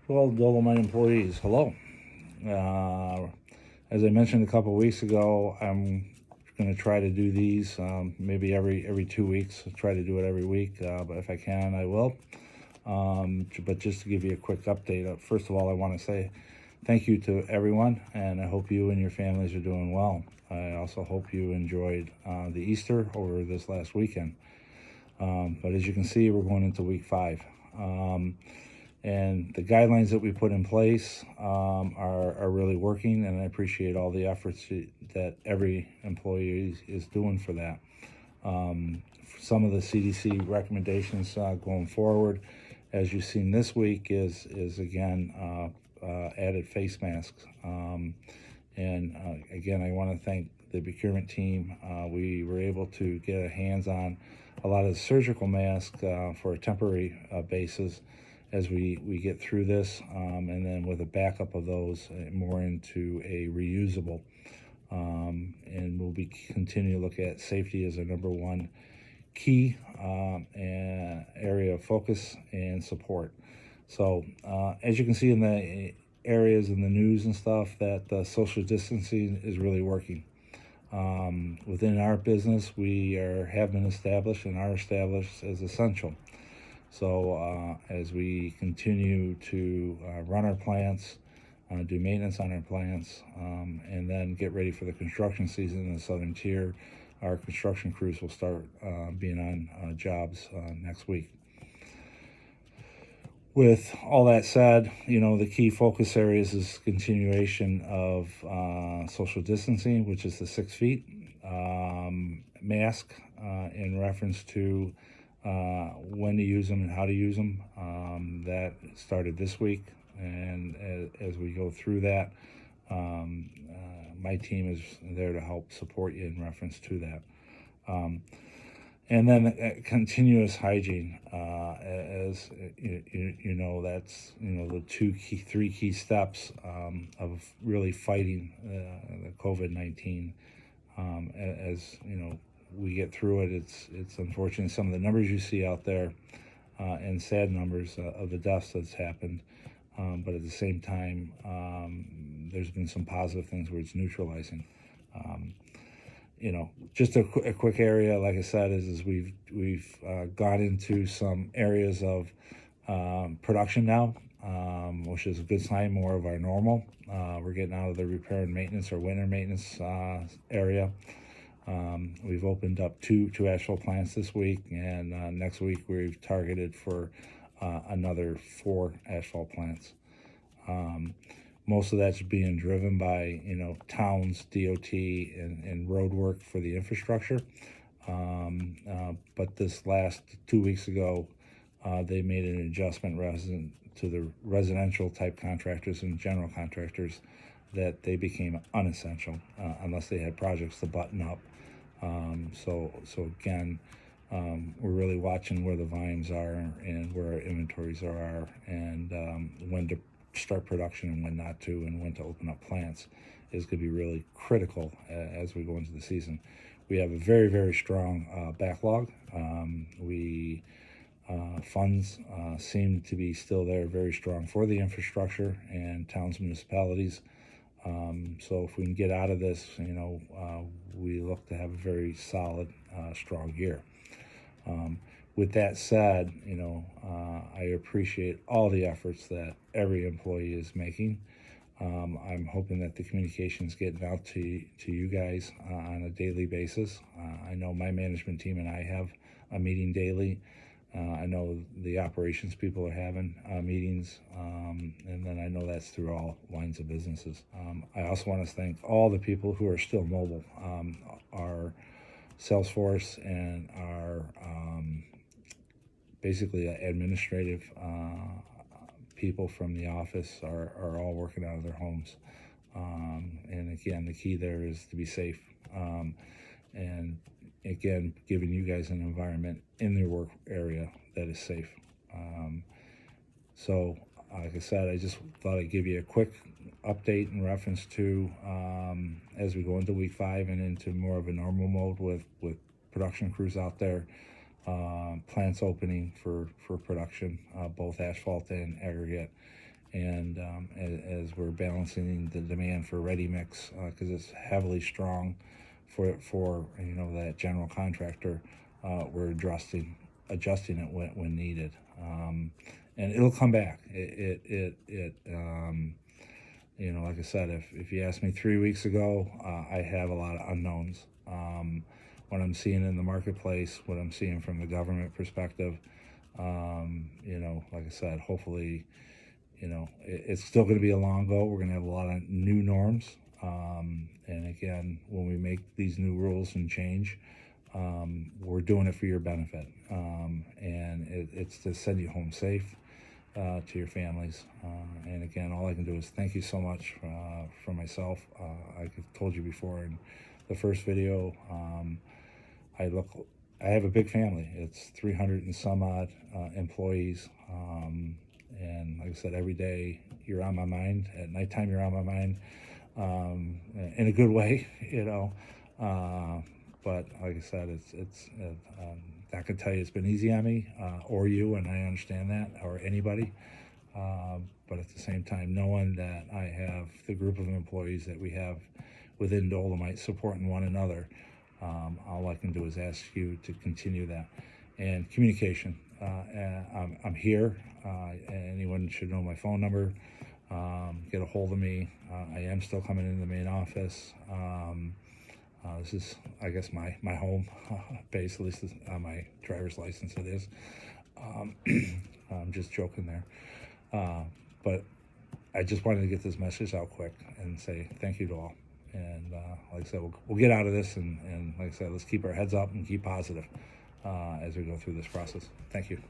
Well, Dolomite employees, hello. Uh, as I mentioned a couple weeks ago, I'm going to try to do these maybe every 2 weeks. I'll try to do it every week, but if I can, I will. But just to give you a quick update, first of all, I want to say thank you to everyone, and I hope you and your families are doing well. I also hope you enjoyed the Easter over this last weekend. But as you can see, we're going into week 5. And the guidelines that we put in place are really working, and I appreciate all the efforts that every employee is doing for that. Some of the CDC recommendations going forward, as you've seen this week, is again added face masks. Again, I want to thank the procurement team. We were able to get our hands on a lot of the surgical masks for a temporary basis as we get through this, and then with a backup of those more into a reusable. And we'll be continue to look at safety as our number one key area of focus and support. So as you can see in the areas in the news and stuff, that social distancing is really working. Within our business, we have been established and are established as essential. So as we continue to run our plants, do maintenance on our plants, and then get ready for the construction season in the Southern Tier, our construction crews will start being on jobs next week. With all that said, the key focus areas is continuation of social distancing, which is the 6 feet, mask in reference to when to use them and how to use them. That started this week, and as we go through that, my team is there to help support you in reference to that. And then continuous hygiene, as you know, that's the 3 key steps of really fighting the COVID-19. As we get through it, it's unfortunate some of the numbers you see out there, and sad numbers of the deaths that's happened. But at the same time, there's been some positive things where it's neutralizing. Just a quick area, like I said, is we've got into some areas of production now, which is a good sign, more of our normal. We're getting out of the repair and maintenance or winter maintenance area. We've opened up two asphalt plants this week, and next week we've targeted for another 4 asphalt plants. Most of that's being driven by towns, DOT, and road work for the infrastructure. But this last 2 weeks ago, they made an adjustment to the residential type contractors and general contractors that they became unessential unless they had projects to button up. So again, we're really watching where the volumes are and where our inventories are, and when to start production and when not to, and when to open up plants is going to be really critical as we go into the season. We have a very, very strong backlog. Funds seem to be still there, very strong for the infrastructure and towns, municipalities. So if we can get out of this, we look to have a very solid, strong year. With that said, I appreciate all the efforts that every employee is making. I'm hoping that the communication is getting out to you guys on a daily basis. I know my management team and I have a meeting daily. I know the operations people are having meetings, and then I know that's through all lines of businesses. I also want to thank all the people who are still mobile. Our Salesforce and our basically administrative people from the office are all working out of their homes. And again, the key there is to be safe. And again, giving you guys an environment in your work area that is safe. So like I said, I just thought I'd give you a quick update in reference to as we go into week 5 and into more of a normal mode with production crews out there, plants opening for production, both asphalt and aggregate, and as we're balancing the demand for ready mix, because it's heavily strong for that general contractor, we're adjusting it when needed, and it'll come back. Like I said, if you asked me 3 weeks ago, I have a lot of unknowns. What I'm seeing in the marketplace, what I'm seeing from the government perspective, like I said, hopefully, it's still going to be a long go. We're going to have a lot of new norms. And again, when we make these new rules and change, we're doing it for your benefit. And it's to send you home safe to your families. And again, all I can do is thank you so much for myself. I told you before in the first video, I have a big family. It's 300 and some odd employees. And like I said, every day you're on my mind. At nighttime, you're on my mind, in a good way, But like I said, I can tell you it's been easy on me, or you, and I understand that, or anybody. But at the same time, knowing that I have the group of employees that we have within Dolomite supporting one another, all I can do is ask you to continue that. And communication. I'm here. Anyone should know my phone number. Get a hold of me. I am still coming into the main office. This is, I guess, my home base, at least on my driver's license it is. I'm just joking there. But I just wanted to get this message out quick and say thank you to all. And like I said, we'll get out of this, and like I said, let's keep our heads up and keep positive as we go through this process. Thank you.